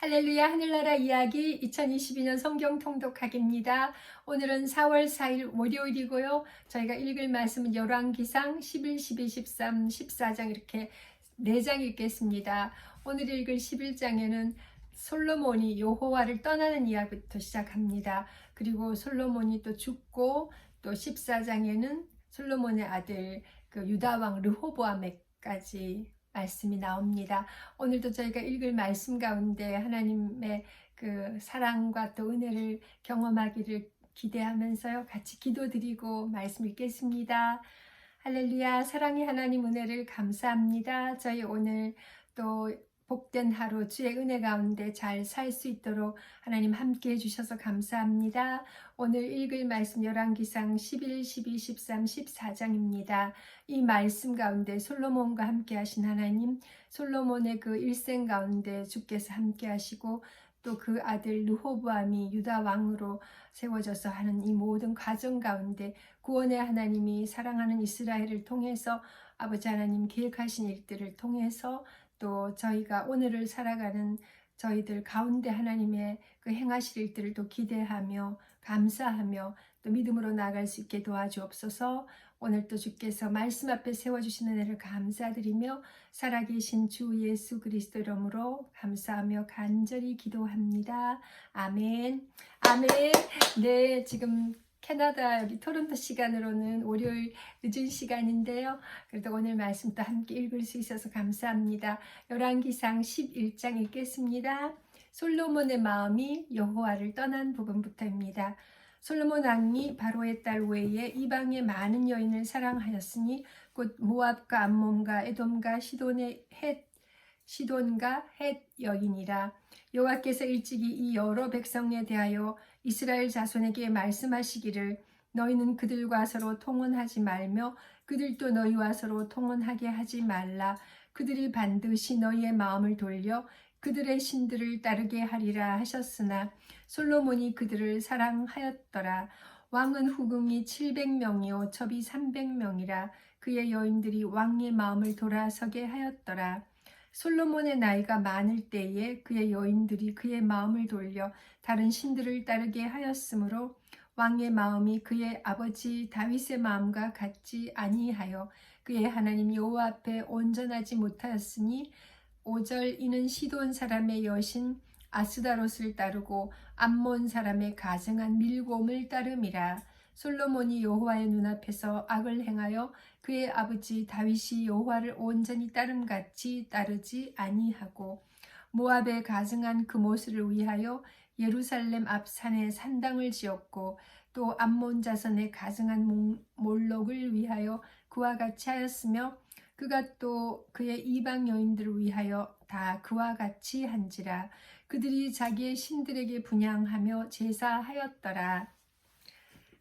할렐루야 하늘나라 이야기 2022년 성경 통독하기입니다. 오늘은 4월 4일 월요일이고요. 저희가 읽을 말씀은 열왕기상 11, 12, 13, 14장 이렇게 4장 읽겠습니다. 오늘 읽을 11장에는 솔로몬이 여호와를 떠나는 이야기부터 시작합니다. 그리고 솔로몬이 또 죽고 또 14장에는 솔로몬의 아들 유다왕 르호보암에까지 말씀이 나옵니다. 오늘도 저희가 읽을 말씀 가운데 하나님의 그 사랑과 또 은혜를 경험하기를 기대하면서요. 같이 기도드리고 말씀 읽겠습니다. 할렐루야. 사랑의 하나님 은혜를 감사합니다. 저희 오늘 또 복된 하루 주의 은혜 가운데 잘 살 수 있도록 하나님 함께 해주셔서 감사합니다. 오늘 읽을 말씀 열왕기상 11, 12, 13, 14장입니다. 이 말씀 가운데 솔로몬과 함께 하신 하나님, 솔로몬의 그 일생 가운데 주께서 함께 하시고 또 그 아들 르호보암이 유다 왕으로 세워져서 하는 이 모든 과정 가운데 구원의 하나님이 사랑하는 이스라엘을 통해서 아버지 하나님 계획하신 일들을 통해서 또 저희가 오늘을 살아가는 저희들 가운데 하나님의 그 행하실 일들을 또 기대하며 감사하며 또 믿음으로 나아갈 수 있게 도와주옵소서. 오늘 또 주께서 말씀 앞에 세워주시는 은혜를 감사드리며 살아계신 주 예수 그리스도 이름으로 감사하며 간절히 기도합니다. 아멘. 아멘. 네, 지금 캐나다 여기 토론토 시간으로는 월요일 늦은 시간인데요. 그래도 오늘 말씀도 함께 읽을 수 있어서 감사합니다. 열왕기상 11장 읽겠습니다. 솔로몬의 마음이 여호와를 떠난 부분부터입니다. 솔로몬 왕이 바로의 딸 외에 이방의 많은 여인을 사랑하였으니 곧 모압과 암몬과 에돔과 시돈과 헷 여인이라. 여호와께서 일찍이 이 여러 백성에 대하여 이스라엘 자손에게 말씀하시기를 너희는 그들과 서로 통혼하지 말며 그들도 너희와 서로 통혼하게 하지 말라. 그들이 반드시 너희의 마음을 돌려 그들의 신들을 따르게 하리라 하셨으나 솔로몬이 그들을 사랑하였더라. 왕은 후궁이 700명이요 첩이 300명이라. 그의 여인들이 왕의 마음을 돌아서게 하였더라. 솔로몬의 나이가 많을 때에 그의 여인들이 그의 마음을 돌려 다른 신들을 따르게 하였으므로 왕의 마음이 그의 아버지 다윗의 마음과 같지 아니하여 그의 하나님 여호와 앞에 온전하지 못하였으니 5절 이는 시돈 사람의 여신 아스다롯을 따르고 암몬 사람의 가증한 밀곰을 따름이라. 솔로몬이 여호와의 눈앞에서 악을 행하여 그의 아버지 다윗이 여호와를 온전히 따름같이 따르지 아니하고 모압의 가증한 그모스를 위하여 예루살렘 앞 산에 산당을 지었고 또 암몬 자손의 가증한 몰록을 위하여 그와 같이 하였으며 그가 또 그의 이방 여인들을 위하여 다 그와 같이 한지라. 그들이 자기의 신들에게 분향하며 제사하였더라.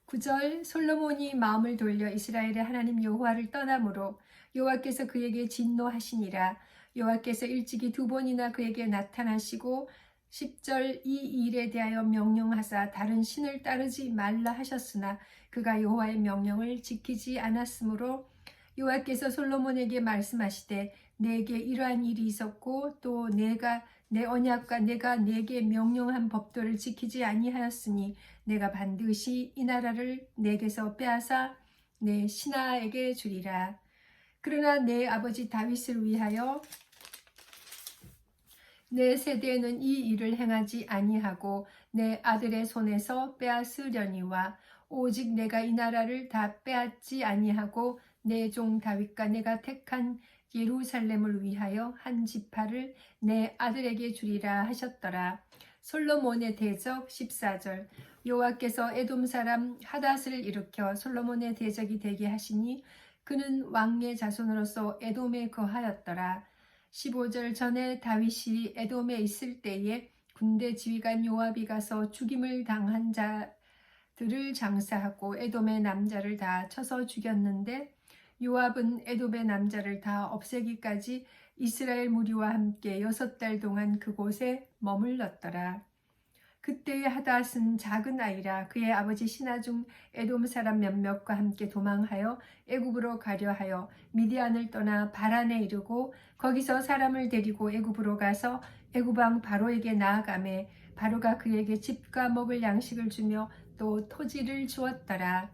9절 솔로몬이 마음을 돌려 이스라엘의 하나님 여호와를 떠나므로 여호와께서 그에게 진노하시니라. 여호와께서 일찍이 2번이나 그에게 나타나시고 10절 이 일에 대하여 명령하사 다른 신을 따르지 말라 하셨으나 그가 여호와의 명령을 지키지 않았으므로 여호와께서 솔로몬에게 말씀하시되 내게 이러한 일이 있었고 또 내가 내 언약과 내가 내게 명령한 법도를 지키지 아니하였으니 내가 반드시 이 나라를 내게서 빼앗아 내 신하에게 주리라. 그러나 내 아버지 다윗을 위하여 내 세대에는 이 일을 행하지 아니하고 내 아들의 손에서 빼앗으려니와 오직 내가 이 나라를 다 빼앗지 아니하고 내 종 다윗과 내가 택한 예루살렘을 위하여 한 지파를 내 아들에게 주리라 하셨더라. 솔로몬의 대적 14절 여호와께서 에돔 사람 하닷을 일으켜 솔로몬의 대적이 되게 하시니 그는 왕의 자손으로서 에돔에 거하였더라. 15절 전에 다윗이 에돔에 있을 때에 군대 지휘관 요압이 가서 죽임을 당한 자들을 장사하고 에돔의 남자를 다 쳐서 죽였는데 요압은 에돔의 남자를 다 없애기까지 이스라엘 무리와 함께 6달 동안 그곳에 머물렀더라. 그때의 하닷은 작은 아이라 그의 아버지 신하 중 에돔 사람 몇몇과 함께 도망하여 애굽으로 가려 하여 미디안을 떠나 바란에 이르고 거기서 사람을 데리고 애굽으로 가서 애굽 왕 바로에게 나아가매 바로가 그에게 집과 먹을 양식을 주며 또 토지를 주었더라.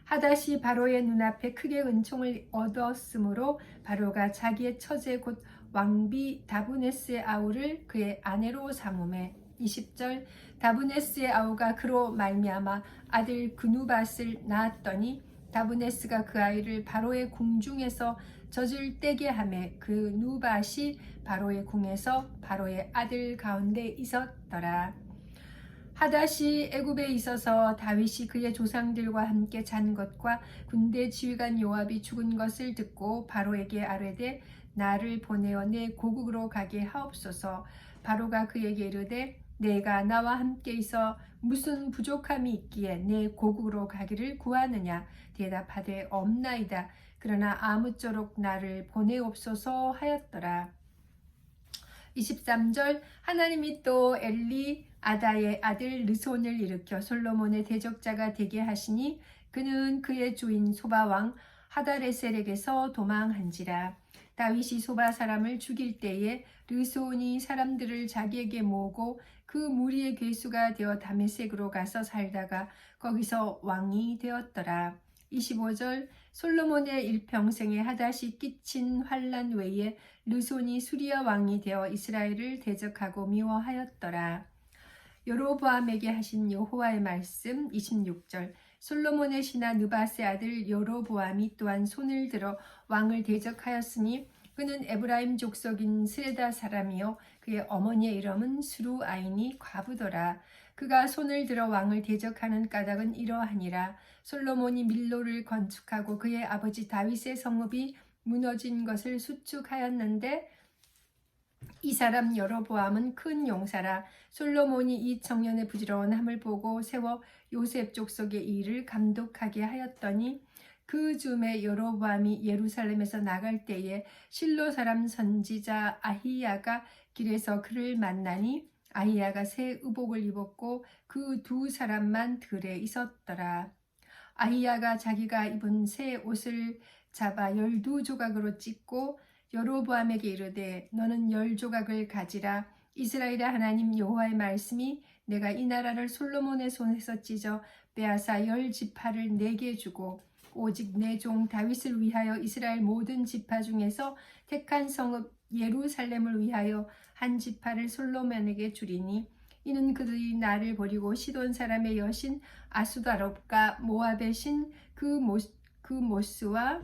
하닷이 바로의 눈앞에 크게 은총을 얻었으므로 바로가 자기의 처제 곧 왕비 다브네스의 아우를 그의 아내로 삼음에 20절 다브네스의 아우가 그로 말미암아 아들 그누밧을 낳았더니 다브네스가 그 아이를 바로의 궁중에서 젖을 떼게 하매 그 누밧이 바로의 궁에서 바로의 아들 가운데 있었더라. 하닷이 애굽에 있어서 다윗이 그의 조상들과 함께 잔 것과 군대 지휘관 요압이 죽은 것을 듣고 바로에게 아뢰되 나를 보내어 내 고국으로 가게 하옵소서. 바로가 그에게 이르되 내가 나와 함께 있어 무슨 부족함이 있기에 내 고국으로 가기를 구하느냐. 대답하되 없나이다. 그러나 아무쪼록 나를 보내옵소서 하였더라. 23절 하나님이 또 엘리 아다의 아들 르손을 일으켜 솔로몬의 대적자가 되게 하시니 그는 그의 주인 소바왕 하다레셀에게서 도망한지라. 다윗이 소바 사람을 죽일 때에 르손이 사람들을 자기에게 모으고 그 무리의 괴수가 되어 다메섹으로 가서 살다가 거기서 왕이 되었더라. 25절 솔로몬의 일평생에 하닷이 끼친 환난 외에 르손이 수리아 왕이 되어 이스라엘을 대적하고 미워하였더라. 여로보암에게 하신 여호와의 말씀 26절 솔로몬의 신하 느밧의 아들 여로보암이 또한 손을 들어 왕을 대적하였으니 그는 에브라임 족속인 스레다 사람이요 그의 어머니의 이름은 수루아이니 과부더라. 그가 손을 들어 왕을 대적하는 까닭은 이러하니라. 솔로몬이 밀로를 건축하고 그의 아버지 다윗의 성읍이 무너진 것을 수축하였는데 이 사람 여로보암은 큰 용사라. 솔로몬이 이 청년의 부지런함을 보고 세워 요셉 족속의 일을 감독하게 하였더니 그 즈음에 여로보암이 예루살렘에서 나갈 때에 실로 사람 선지자 아히야가 길에서 그를 만나니 아히야가 새 의복을 입었고 그 두 사람만 들에 있었더라. 아히야가 자기가 입은 새 옷을 잡아 12조각으로 찢고 여로보암에게 이르되 너는 10조각을 가지라. 이스라엘의 하나님 여호와의 말씀이 내가 이 나라를 솔로몬의 손에서 찢어 빼앗아 10지파를 내게 주고 오직 내 종 다윗을 위하여 이스라엘 모든 지파 중에서 택한 성읍 예루살렘을 위하여 한 지파를 솔로몬에게 주리니 이는 그들이 나를 버리고 시돈 사람의 여신 아수다롭과 모압의 신 그 모스와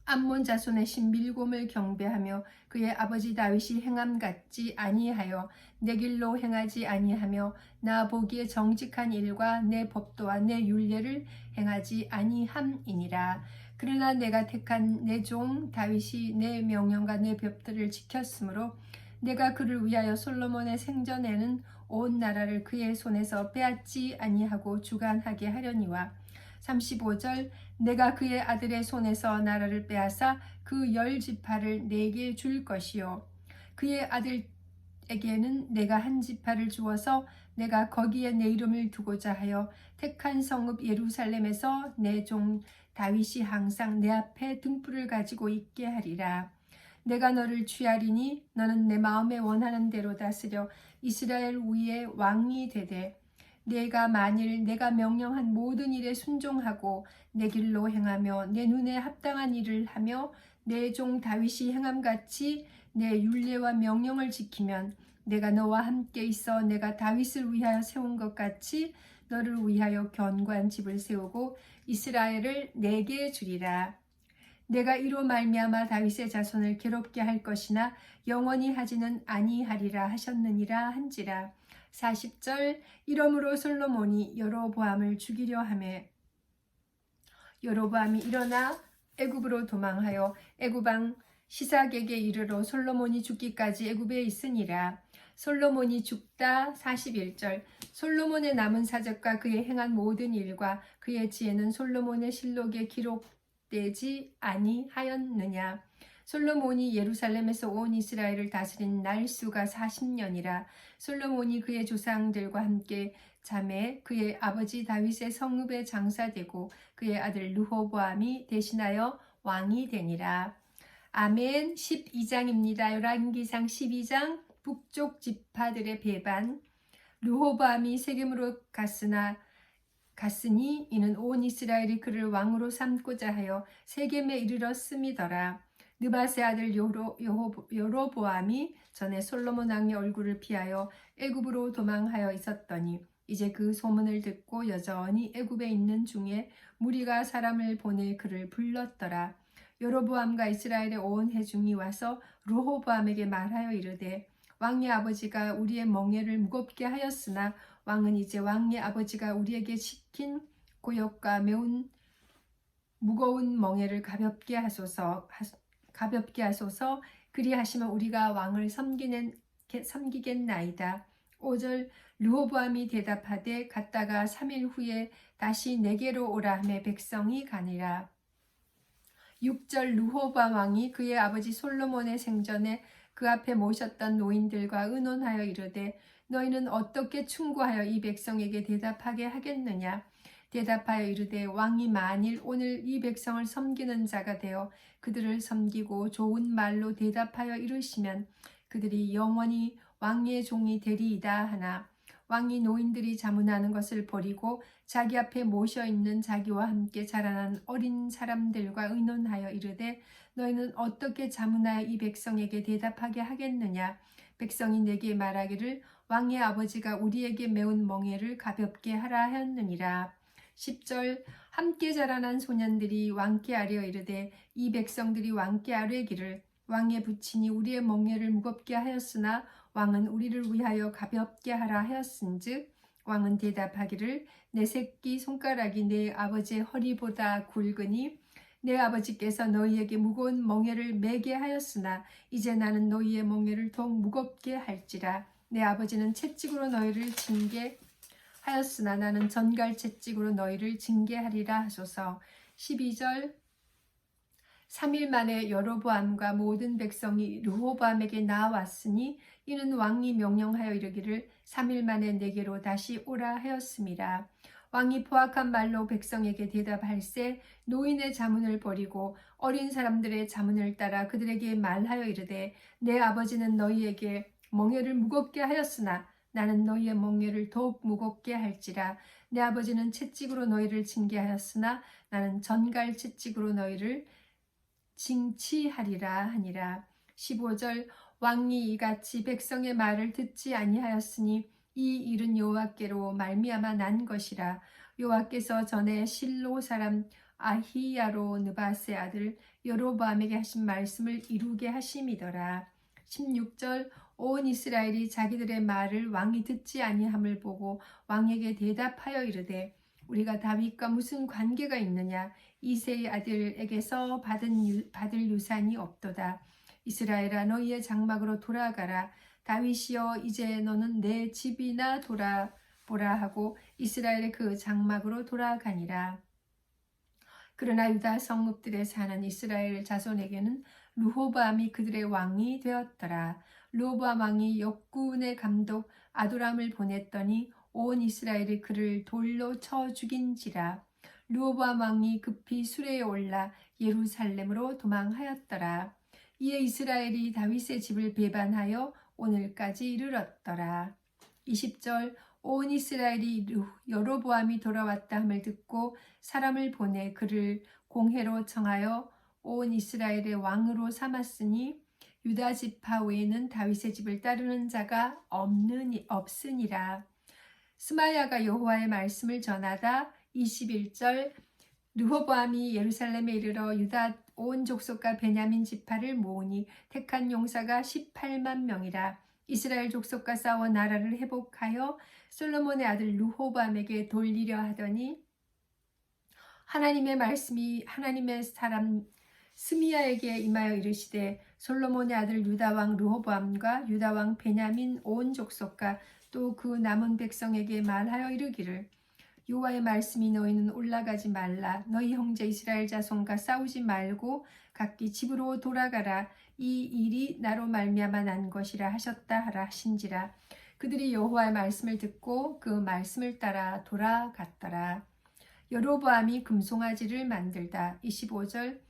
암몬 자손의 신 밀곰을 경배하며 그의 아버지 다윗이 행함 같지 아니하여 내 길로 행하지 아니하며 나 보기에 정직한 일과 내 법도와 내 율례를 행하지 아니함이니라. 그러나 내가 택한 내 종 다윗이 내 명령과 내 법들을 지켰으므로 내가 그를 위하여 솔로몬의 생전에는 온 나라를 그의 손에서 빼앗지 아니하고 주관하게 하려니와 35절 내가 그의 아들의 손에서 나라를 빼앗아 그 10지파를 내게 줄 것이요 그의 아들에게는 내가 한 지파를 주어서 내가 거기에 내 이름을 두고자 하여 택한 성읍 예루살렘에서 내 종 다윗이 항상 내 앞에 등불을 가지고 있게 하리라. 내가 너를 취하리니 너는 내 마음에 원하는 대로 다스려 이스라엘 위에 왕이 되되 내가 만일 내가 명령한 모든 일에 순종하고 내 길로 행하며 내 눈에 합당한 일을 하며 내 종 다윗이 행함같이 내 율례와 명령을 지키면 내가 너와 함께 있어 내가 다윗을 위하여 세운 것 같이 너를 위하여 견고한 집을 세우고 이스라엘을 내게 주리라. 내가 이로 말미암아 다윗의 자손을 괴롭게 할 것이나 영원히 하지는 아니하리라 하셨느니라 한지라. 40절 이러므로 솔로몬이 여로보암을 죽이려 하매 여로보암이 일어나 애굽으로 도망하여 애굽 왕 시삭에게 이르러 솔로몬이 죽기까지 애굽에 있으니라. 솔로몬이 죽다. 41절 솔로몬의 남은 사적과 그의 행한 모든 일과 그의 지혜는 솔로몬의 실록에 기록되지 아니하였느냐. 솔로몬이 예루살렘에서 온 이스라엘을 다스린 날수가 40년이라. 솔로몬이 그의 조상들과 함께 잠에 그의 아버지 다윗의 성읍에 장사되고 그의 아들 르호보암이 대신하여 왕이 되니라. 아멘. 12장입니다. 열왕기상 12장 북쪽 지파들의 배반. 르호보암이 세겜으로 갔으니 이는 온 이스라엘이 그를 왕으로 삼고자 하여 세겜에 이르렀음이더라. 느밧의 아들 여로보암이 전에 솔로몬 왕의 얼굴을 피하여 애굽으로 도망하여 있었더니 이제 그 소문을 듣고 여전히 애굽에 있는 중에 무리가 사람을 보내 그를 불렀더라. 여로보암과 이스라엘의 온 회중이 와서 르호보암에게 말하여 이르되 왕의 아버지가 우리의 멍에를 무겁게 하였으나 왕은 이제 왕의 아버지가 우리에게 시킨 고역과 매운 무거운 멍에를 가볍게 하소서. 그리하시면 우리가 왕을 섬기겠나이다. 5절 르호보암이 대답하되 갔다가 3일 후에 다시 내게로 오라 하매 백성이 가니라. 6절 르호보암 왕이 그의 아버지 솔로몬의 생전에 그 앞에 모셨던 노인들과 의논하여 이르되 너희는 어떻게 충고하여 이 백성에게 대답하게 하겠느냐. 대답하여 이르되 왕이 만일 오늘 이 백성을 섬기는 자가 되어 그들을 섬기고 좋은 말로 대답하여 이르시면 그들이 영원히 왕의 종이 되리이다 하나 왕이 노인들이 자문하는 것을 버리고 자기 앞에 모셔있는 자기와 함께 자라난 어린 사람들과 의논하여 이르되 너희는 어떻게 자문하여 이 백성에게 대답하게 하겠느냐. 백성이 내게 말하기를 왕의 아버지가 우리에게 매운 멍에를 가볍게 하라 하였느니라. 10절 함께 자라난 소년들이 왕께 아뢰어 이르되 이 백성들이 왕께 아뢰기를 왕의 부친이 우리의 멍에를 무겁게 하였으나 왕은 우리를 위하여 가볍게 하라 하였은즉 왕은 대답하기를 내 새끼 손가락이 내 아버지의 허리보다 굵으니 내 아버지께서 너희에게 무거운 멍에를 매게 하였으나 이제 나는 너희의 멍에를 더욱 무겁게 할지라. 내 아버지는 채찍으로 너희를 징계하였으나 나는 전갈 채찍으로 너희를 징계하리라 하소서. 12절 3일 만에 여로보암과 모든 백성이 르호보암에게 나왔으니 이는 왕이 명령하여 이르기를 3일 만에 내게로 다시 오라 하였음이라. 왕이 포악한 말로 백성에게 대답할세 노인의 자문을 버리고 어린 사람들의 자문을 따라 그들에게 말하여 이르되 내 아버지는 너희에게 멍에를 무겁게 하였으나 나는 너희의 멍에를 더욱 무겁게 할지라. 내 아버지는 채찍으로 너희를 징계하였으나 나는 전갈 채찍으로 너희를 징치하리라 하니라. 15절 왕이 이같이 백성의 말을 듣지 아니하였으니 이 일은 여호와께로 말미암아 난 것이라. 여호와께서 전에 실로 사람 아히야로 느밧의 아들 여로보암에게 하신 말씀을 이루게 하심이더라. 16절 온 이스라엘이 자기들의 말을 왕이 듣지 아니함을 보고 왕에게 대답하여 이르되 우리가 다윗과 무슨 관계가 있느냐. 이새의 아들에게서 받을 유산이 없도다. 이스라엘아 너희의 장막으로 돌아가라. 다윗이여 이제 너는 내 집이나 돌아보라 하고 이스라엘의 그 장막으로 돌아가니라. 그러나 유다 성읍들에 사는 이스라엘 자손에게는 르호보암이 그들의 왕이 되었더라. 르호보암 왕이 역군의 감독 아도람을 보냈더니 온 이스라엘이 그를 돌로 쳐 죽인지라. 르호보암 왕이 급히 수레에 올라 예루살렘으로 도망하였더라. 이에 이스라엘이 다윗의 집을 배반하여 오늘까지 이르렀더라. 20절 온 이스라엘이 여로보암이 돌아왔다 함을 듣고 사람을 보내 그를 공회로 청하여 온 이스라엘의 왕으로 삼았으니 유다 지파 외에는 다윗의 집을 따르는 자가 없으니라. 스마야가 여호와의 말씀을 전하다. 21절 르호보암이 예루살렘에 이르러 유다 온 족속과 베냐민 지파를 모으니 택한 용사가 18만 명이라. 이스라엘 족속과 싸워 나라를 회복하여 솔로몬의 아들 르호보암에게 돌리려 하더니 하나님의 말씀이 하나님의 사람 스미야에게 임하여 이르시되 솔로몬의 아들 유다왕 르호보암과 유다왕 베냐민 온 족속과 또 그 남은 백성에게 말하여 이르기를 여호와의 말씀이 너희는 올라가지 말라. 너희 형제 이스라엘 자손과 싸우지 말고 각기 집으로 돌아가라. 이 일이 나로 말미암아 난 것이라 하셨다 하라 하신지라. 그들이 여호와의 말씀을 듣고 그 말씀을 따라 돌아갔더라. 여로보암이 금송아지를 만들다. 25절.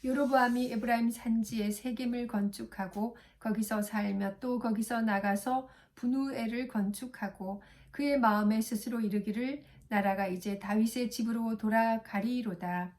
여로보암이 에브라임 산지에 세겜을 건축하고 거기서 살며 또 거기서 나가서 분우엘을 건축하고 그의 마음에 스스로 이르기를 나라가 이제 다윗의 집으로 돌아가리로다.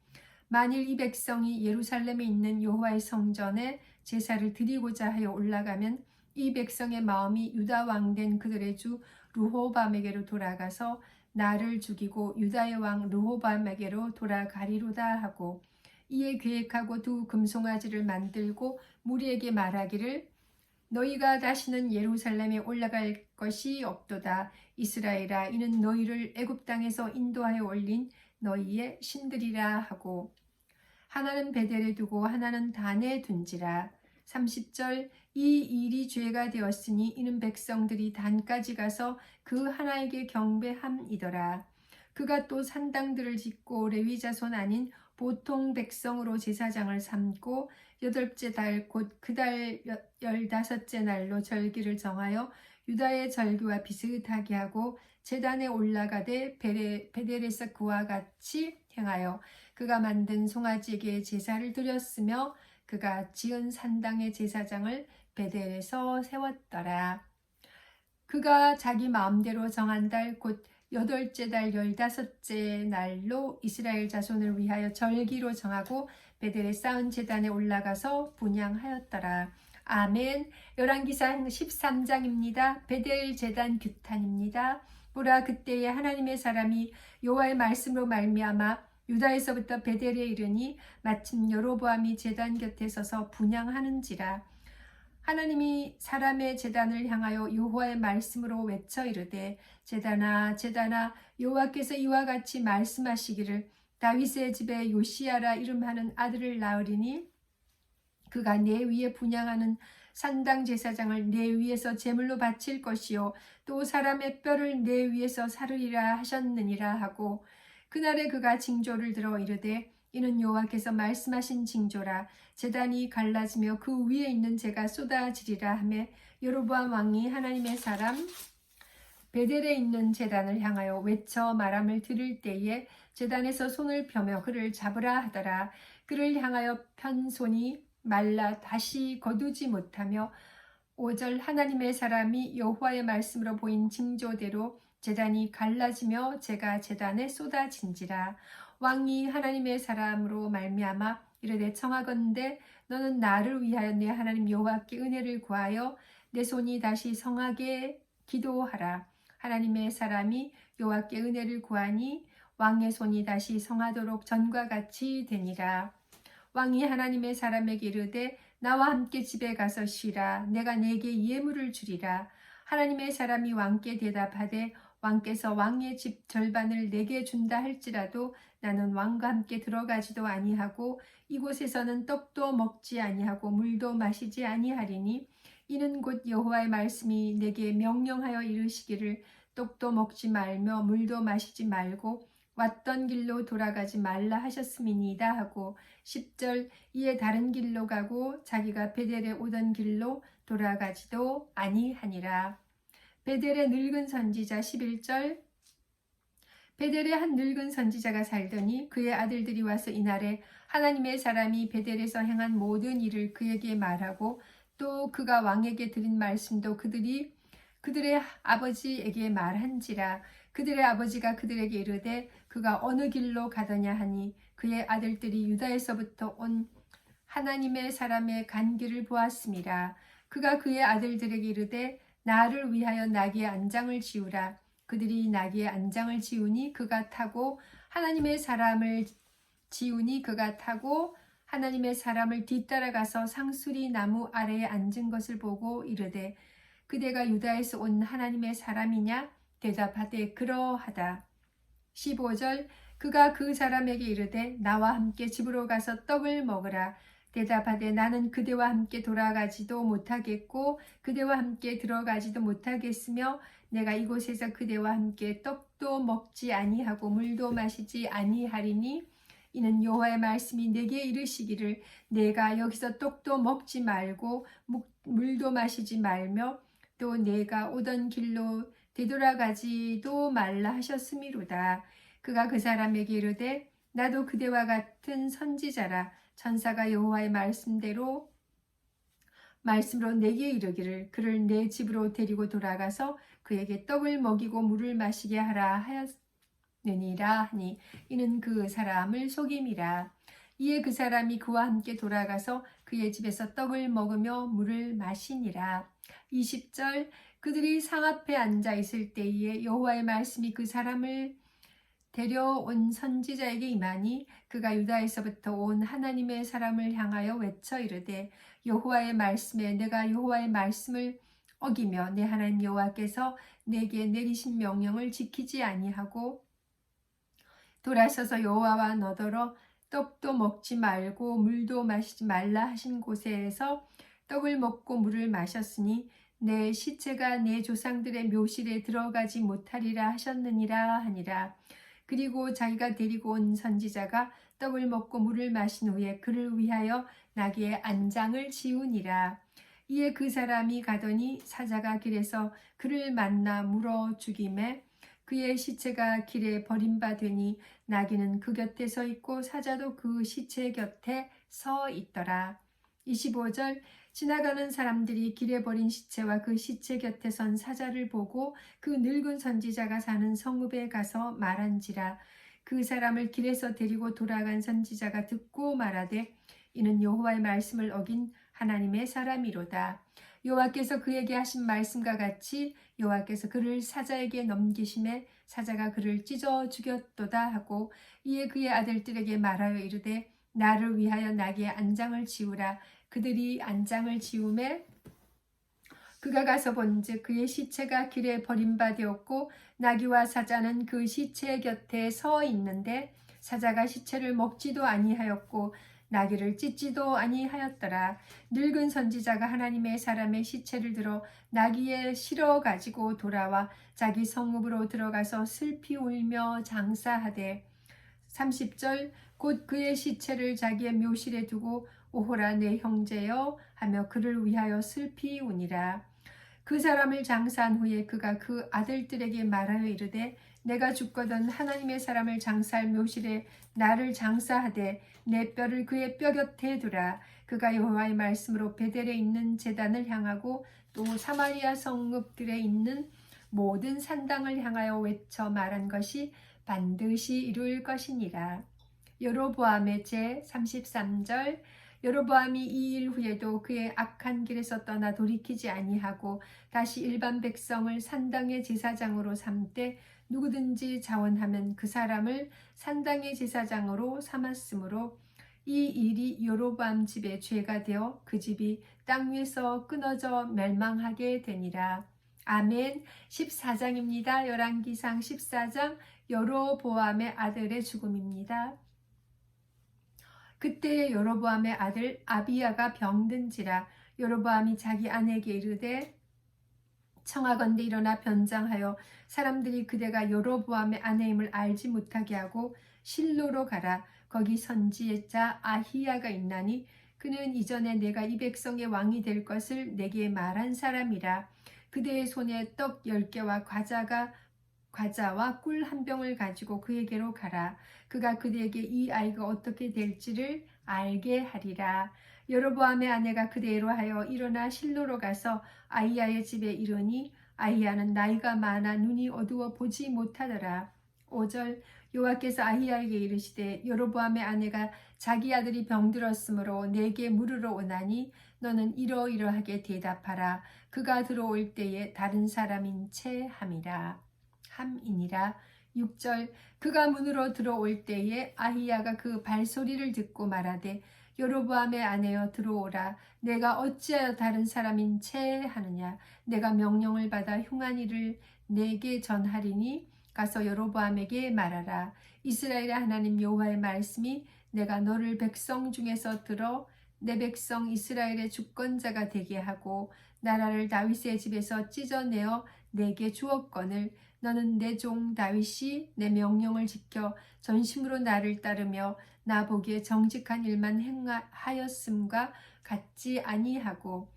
만일 이 백성이 예루살렘에 있는 여호와의 성전에 제사를 드리고자 하여 올라가면 이 백성의 마음이 유다 왕된 그들의 주 르호밤에게로 돌아가서 나를 죽이고 유다의 왕 르호밤에게로 돌아가리로다 하고 이에 계획하고 두 금송아지를 만들고 무리에게 말하기를 너희가 다시는 예루살렘에 올라갈 것이 없도다. 이스라엘아, 이는 너희를 애굽 땅에서 인도하여 올린 너희의 신들이라 하고 하나는 베델에 두고 하나는 단에 둔지라. 30절. 이 일이 죄가 되었으니 이는 백성들이 단까지 가서 그 하나에게 경배함이더라. 그가 또 산당들을 짓고 레위 자손 아닌 보통 백성으로 제사장을 삼고 여덟째 달 곧 그 달 15째 날로 절기를 정하여 유다의 절기와 비슷하게 하고 제단에 올라가되 베델에서 그와 같이 행하여 그가 만든 송아지에게 제사를 드렸으며 그가 지은 산당의 제사장을 베델에서 세웠더라. 그가 자기 마음대로 정한 달 곧 여덟째 달 15째 날로 이스라엘 자손을 위하여 절기로 정하고 베델에 쌓은 제단에 올라가서 분향하였더라. 아멘. 열왕기상 13장입니다. 베델 제단 규탄입니다. 보라, 그때에 하나님의 사람이 여호와의 말씀으로 말미암아 유다에서부터 베델에 이르니 마침 여로보암이 제단 곁에 서서 분향하는지라. 하나님이 사람의 제단을 향하여 여호와의 말씀으로 외쳐 이르되 제단아 제단아 여호와께서 이와 같이 말씀하시기를 다윗의 집에 요시야라 이름하는 아들을 낳으리니 그가 내 위에 분향하는 산당 제사장을 내 위에서 제물로 바칠 것이요 또 사람의 뼈를 내 위에서 사르리라 하셨느니라 하고 그날에 그가 징조를 들어 이르되 이는 여호와께서 말씀하신 징조라. 제단이 갈라지며 그 위에 있는 재가 쏟아지리라 하며 여로보암 왕이 하나님의 사람 베델에 있는 제단을 향하여 외쳐 말함을 들을 때에 제단에서 손을 펴며 그를 잡으라 하더라. 그를 향하여 편 손이 말라 다시 거두지 못하며 5절. 하나님의 사람이 여호와의 말씀으로 보인 징조대로 제단이 갈라지며 재가 제단에 쏟아진지라. 왕이 하나님의 사람으로 말미암아 이르되 청하건대 너는 나를 위하여 내 하나님 여호와께 은혜를 구하여 내 손이 다시 성하게 기도하라. 하나님의 사람이 여호와께 은혜를 구하니 왕의 손이 다시 성하도록 전과 같이 되니라. 왕이 하나님의 사람에게 이르되 나와 함께 집에 가서 쉬라. 내가 네게 예물을 주리라. 하나님의 사람이 왕께 대답하되 왕께서 왕의 집 절반을 내게 준다 할지라도 나는 왕과 함께 들어가지도 아니하고 이곳에서는 떡도 먹지 아니하고 물도 마시지 아니하리니 이는 곧 여호와의 말씀이 내게 명령하여 이르시기를 떡도 먹지 말며 물도 마시지 말고 왔던 길로 돌아가지 말라 하셨음이니이다 하고 10절. 이에 다른 길로 가고 자기가 베델에 오던 길로 돌아가지도 아니하니라. 베델의 늙은 선지자 11절. 베델에 한 늙은 선지자가 살더니 그의 아들들이 와서 이날에 하나님의 사람이 베델에서 행한 모든 일을 그에게 말하고 또 그가 왕에게 드린 말씀도 그들의 아버지에게 말한지라. 그들의 아버지가 그들에게 이르되 그가 어느 길로 가더냐 하니 그의 아들들이 유다에서부터 온 하나님의 사람의 간 길을 보았습니다. 그가 그의 아들들에게 이르되 나를 위하여 나귀의 안장을 지우라. 그들이 나귀의 안장을 지우니 그가 타고 하나님의 사람을 지우니 그가 타고 하나님의 사람을 뒤따라가서 상수리 나무 아래에 앉은 것을 보고 이르되 그대가 유다에서 온 하나님의 사람이냐? 대답하되 그러하다. 15절. 그가 그 사람에게 이르되 나와 함께 집으로 가서 떡을 먹으라. 대답하되 나는 그대와 함께 돌아가지도 못하겠고 그대와 함께 들어가지도 못하겠으며 내가 이곳에서 그대와 함께 떡도 먹지 아니하고 물도 마시지 아니하리니 이는 여호와의 말씀이 내게 이르시기를 내가 여기서 떡도 먹지 말고 물도 마시지 말며 또 내가 오던 길로 되돌아가지도 말라 하셨음이로다. 그가 그 사람에게 이르되 나도 그대와 같은 선지자라. 천사가 여호와의 말씀으로 내게 이르기를 그를 내 집으로 데리고 돌아가서 그에게 떡을 먹이고 물을 마시게 하라 하였느니라 하니 이는 그 사람을 속임이라. 이에 그 사람이 그와 함께 돌아가서 그의 집에서 떡을 먹으며 물을 마시니라. 20절 그들이 상 앞에 앉아 있을 때에 여호와의 말씀이 그 사람을 데려온 선지자에게 임하니 그가 유다에서부터 온 하나님의 사람을 향하여 외쳐 이르되 여호와의 말씀에 내가 여호와의 말씀을 어기며 내 하나님 여호와께서 내게 내리신 명령을 지키지 아니하고 돌아서서 여호와와 너더러 떡도 먹지 말고 물도 마시지 말라 하신 곳에서 떡을 먹고 물을 마셨으니 내 시체가 내 조상들의 묘실에 들어가지 못하리라 하셨느니라 하니라. 그리고 자기가 데리고 온 선지자가 떡을 먹고 물을 마신 후에 그를 위하여 나귀의 안장을 지우니라. 이에 그 사람이 가더니 사자가 길에서 그를 만나 물어 죽임에 그의 시체가 길에 버림받으니 나귀는 그 곁에 서 있고 사자도 그 시체 곁에 서 있더라. 25절 지나가는 사람들이 길에 버린 시체와 그 시체 곁에 선 사자를 보고 그 늙은 선지자가 사는 성읍에 가서 말한지라. 그 사람을 길에서 데리고 돌아간 선지자가 듣고 말하되 이는 여호와의 말씀을 어긴 하나님의 사람이로다. 여호와께서 그에게 하신 말씀과 같이 여호와께서 그를 사자에게 넘기심에 사자가 그를 찢어 죽였도다 하고 이에 그의 아들들에게 말하여 이르되 나를 위하여 나귀의 안장을 지우라. 그들이 안장을 지우매 그가 가서 본즉 그의 시체가 길에 버림받았고 나귀와 사자는 그 시체 곁에 서 있는데 사자가 시체를 먹지도 아니하였고 나귀를 찢지도 아니하였더라. 늙은 선지자가 하나님의 사람의 시체를 들어 나귀에 실어 가지고 돌아와 자기 성읍으로 들어가서 슬피 울며 장사하되 30절 곧 그의 시체를 자기의 묘실에 두고 오호라 내 형제여 하며 그를 위하여 슬피 우니라. 그 사람을 장사한 후에 그가 그 아들들에게 말하여 이르되 내가 죽거든 하나님의 사람을 장사할 묘실에 나를 장사하되 내 뼈를 그의 뼈 곁에 두라. 그가 여호와의 말씀으로 베델에 있는 제단을 향하고 또 사마리아 성읍들에 있는 모든 산당을 향하여 외쳐 말한 것이 반드시 이룰 것이니라. 여로보암의 제 33절 여로보암이 이 일 후에도 그의 악한 길에서 떠나 돌이키지 아니하고 다시 일반 백성을 산당의 제사장으로 삼되 누구든지 자원하면 그 사람을 산당의 제사장으로 삼았으므로 이 일이 여로보암 집의 죄가 되어 그 집이 땅 위에서 끊어져 멸망하게 되니라. 아멘. 14장입니다. 열왕기상 14장 여로보암의 아들의 죽음입니다. 그때 여로보암의 아들 아비야가 병든지라. 여로보암이 자기 아내에게 이르되 청하건대 일어나 변장하여 사람들이 그대가 여로보암의 아내임을 알지 못하게 하고 실로로 가라. 거기 선지자 아히야가 있나니 그는 이전에 내가 이 백성의 왕이 될 것을 내게 말한 사람이라. 그대의 손에 떡 10개와 과자와 꿀 한 병을 가지고 그에게로 가라. 그가 그대에게 이 아이가 어떻게 될지를 알게 하리라. 여로보암의 아내가 그대로 하여 일어나 실로로 가서 아히야의 집에 이르니 아히야는 나이가 많아 눈이 어두워 보지 못하더라. 5절 여호와께서 아히야에게 이르시되 여로보암의 아내가 자기 아들이 병들었으므로 내게 물으러 오나니 너는 이러이러하게 대답하라. 그가 들어올 때에 다른 사람인 채 함이니라. 6절 그가 문으로 들어올 때에 아히야가 그 발소리를 듣고 말하되 여로보암의 아내여 들어오라. 내가 어찌하여 다른 사람인 채 하느냐. 내가 명령을 받아 흉한 일을 내게 전하리니 가서 여로보암에게 말하라. 이스라엘의 하나님 여호와의 말씀이 내가 너를 백성 중에서 들어 내 백성 이스라엘의 주권자가 되게 하고 나라를 다윗의 집에서 찢어내어 내게 주었거늘 너는 내 종 다윗이 내 명령을 지켜 전심으로 나를 따르며 나 보기에 정직한 일만 행하였음과 같지 아니하고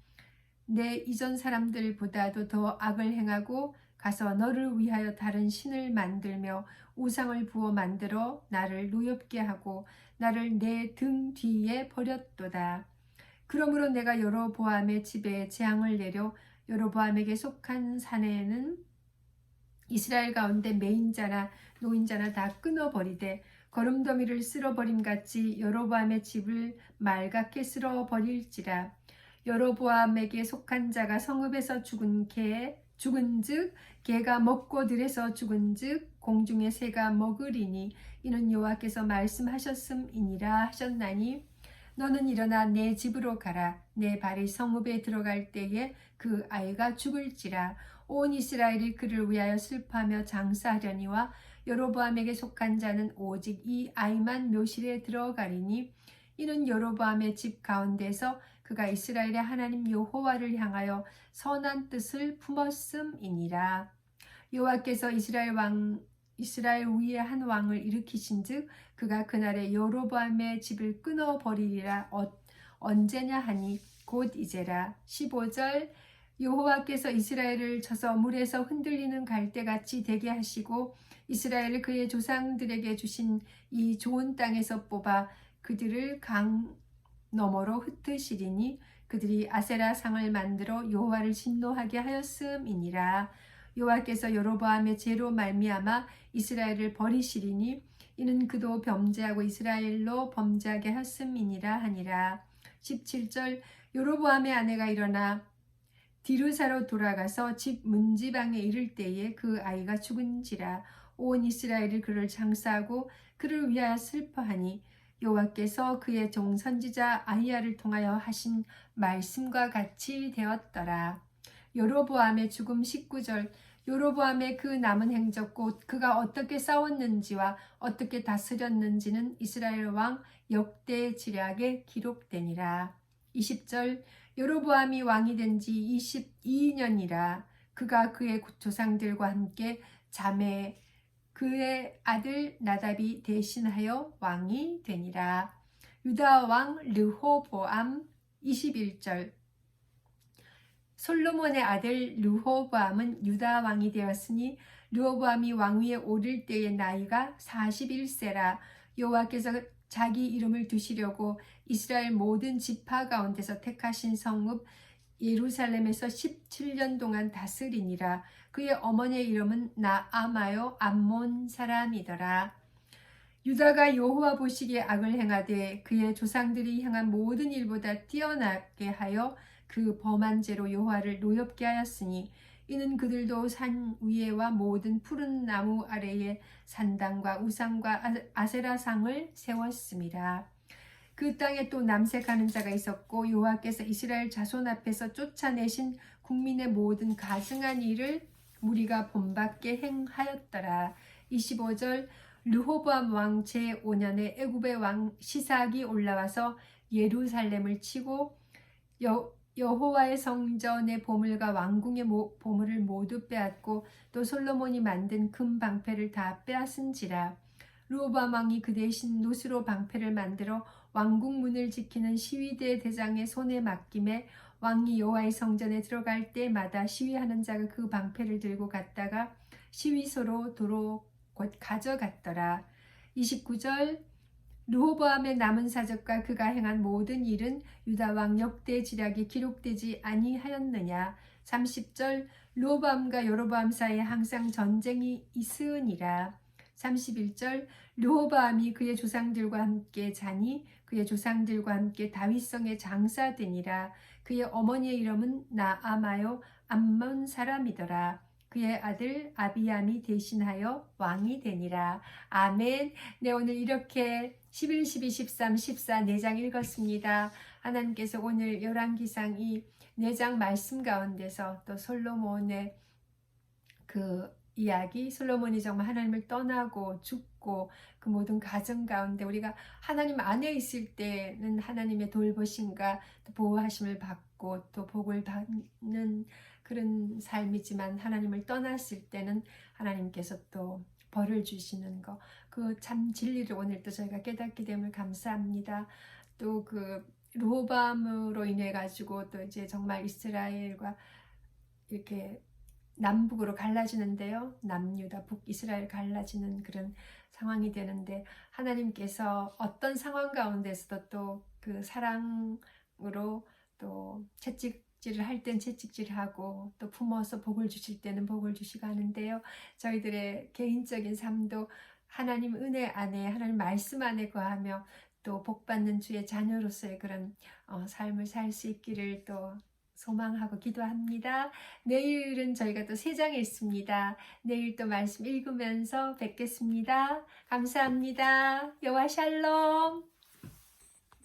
내 이전 사람들보다도 더 악을 행하고 가서 너를 위하여 다른 신을 만들며 우상을 부어 만들어 나를 노엽게 하고 나를 내 등 뒤에 버렸도다. 그러므로 내가 여로보암의 집에 재앙을 내려 여로보암에게 속한 산에는 이스라엘 가운데 매인자나 노인자나 다 끊어버리되 거름더미를 쓸어버림같이 여로보암의 집을 맑게 쓸어버릴지라. 여로보암에게 속한 자가 성읍에서 죽은즉 개가 먹고 들에서 죽은즉 공중의 새가 먹으리니 이는 여호와께서 말씀하셨음이니라 하셨나니 너는 일어나 내 집으로 가라. 내 발이 성읍에 들어갈 때에 그 아이가 죽을지라. 온 이스라엘이 그를 위하여 슬퍼하며 장사하려니와 여로보암에게 속한 자는 오직 이 아이만 묘실에 들어가리니 이는 여로보암의 집 가운데서 그가 이스라엘의 하나님 여호와를 향하여 선한 뜻을 품었음이니라. 여호와께서 이스라엘 위에 한 왕을 일으키신즉 그가 그날에 여로보암의 집을 끊어버리리라. 언제냐 하니 곧 이제라. 15절 여호와께서 이스라엘을 쳐서 물에서 흔들리는 갈대같이 되게 하시고 이스라엘을 그의 조상들에게 주신 이 좋은 땅에서 뽑아 그들을 강 너머로 흩으시리니 그들이 아세라 상을 만들어 여호와를 진노하게 하였음이니라. 여호와께서 여로보암의 죄로 말미암아 이스라엘을 버리시리니 이는 그도 범죄하고 이스라엘로 범죄하게 하였음이니라 하니라. 17절 여로보암의 아내가 일어나 디르사로 돌아가서 집 문지방에 이를 때에 그 아이가 죽은지라. 온 이스라엘이 그를 장사하고 그를 위하여 슬퍼하니 여호와께서 그의 종 선지자 아히야를 통하여 하신 말씀과 같이 되었더라. 여로보암의 죽음 19절 여로보암의 그 남은 행적 곧 그가 어떻게 싸웠는지와 어떻게 다스렸는지는 이스라엘 왕 역대 지략에 기록되니라. 20절 여로보암이 왕이 된 지 22년이라. 그가 그의 조상들과 함께 잠에 그의 아들 나답이 대신하여 왕이 되니라. 유다 왕 르호보암 21절 솔로몬의 아들 르호보암은 유다 왕이 되었으니 르호보암이 왕위에 오를 때의 나이가 41세라. 여호와께서 자기 이름을 두시려고 이스라엘 모든 지파 가운데서 택하신 성읍 예루살렘에서 17년 동안 다스리니라. 그의 어머니의 이름은 나아마요 암몬 사람이더라. 유다가 여호와 보시기에 악을 행하되 그의 조상들이 행한 모든 일보다 뛰어나게 하여 그 범한 죄로 여호와를 노엽게 하였으니 이는 그들도 산 위에와 모든 푸른 나무 아래에 산당과 우상과 아세라상을 세웠습니다. 그 땅에 또 남색하는 자가 있었고 여호와께서 이스라엘 자손 앞에서 쫓아내신 국민의 모든 가증한 일을 무리가 본받게 행하였더라. 25절 르호보암 왕 제5년에 애굽의 왕 시삭이 올라와서 예루살렘을 치고 여호와의 성전의 보물과 왕궁의 보물을 모두 빼앗고 또 솔로몬이 만든 금 방패를 다 빼앗은지라. 르호보암 왕이 그 대신 노스로 방패를 만들어 왕궁 문을 지키는 시위대 대장의 손에 맡김에 왕이 여호와의 성전에 들어갈 때마다 시위하는 자가 그 방패를 들고 갔다가 시위소로 도로 곧 가져갔더라. 29절 르호보암의 남은 사적과 그가 행한 모든 일은 유다 왕 역대 지략이 기록되지 아니하였느냐. 30절 르호보암과 여로보암 사이에 항상 전쟁이 있으니라. 31절 르호보암이 그의 조상들과 함께 자니 그의 조상들과 함께 다윗성에 장사되니라. 그의 어머니의 이름은 나아마요 암몬 사람이더라. 그의 아들 아비암이 대신하여 왕이 되니라. 아멘. 네, 오늘 이렇게 11, 12, 13, 14 4장 읽었습니다. 하나님께서 오늘 열왕기상 이 4장 말씀 가운데서 또 솔로몬의 그 이야기, 솔로몬이 정말 하나님을 떠나고 죽고 그 모든 가정 가운데 우리가 하나님 안에 있을 때는 하나님의 돌보심과 보호하심을 받고 받고 또 복을 받는 그런 삶이지만 하나님을 떠났을 때는 하나님께서 또 벌을 주시는 거, 그 참 진리를 오늘 또 저희가 깨닫게 됨을 감사합니다. 또 그 르호보암으로 인해 가지고 또 이제 정말 이스라엘과 이렇게 남북으로 갈라지는데요. 남유다, 북이스라엘 갈라지는 그런 상황이 되는데 하나님께서 어떤 상황 가운데서도 또 그 사랑으로 또 채찍질을 할 땐 채찍질하고 또 품어서 복을 주실 때는 복을 주시고 하는데요. 저희들의 개인적인 삶도 하나님 은혜 안에 하나님 말씀 안에 거하며 또 복받는 주의 자녀로서의 그런 삶을 살 수 있기를 또 소망하고 기도합니다. 내일은 저희가 또 3장 읽습니다. 내일 또 말씀 읽으면서 뵙겠습니다. 감사합니다. 여호와 샬롬.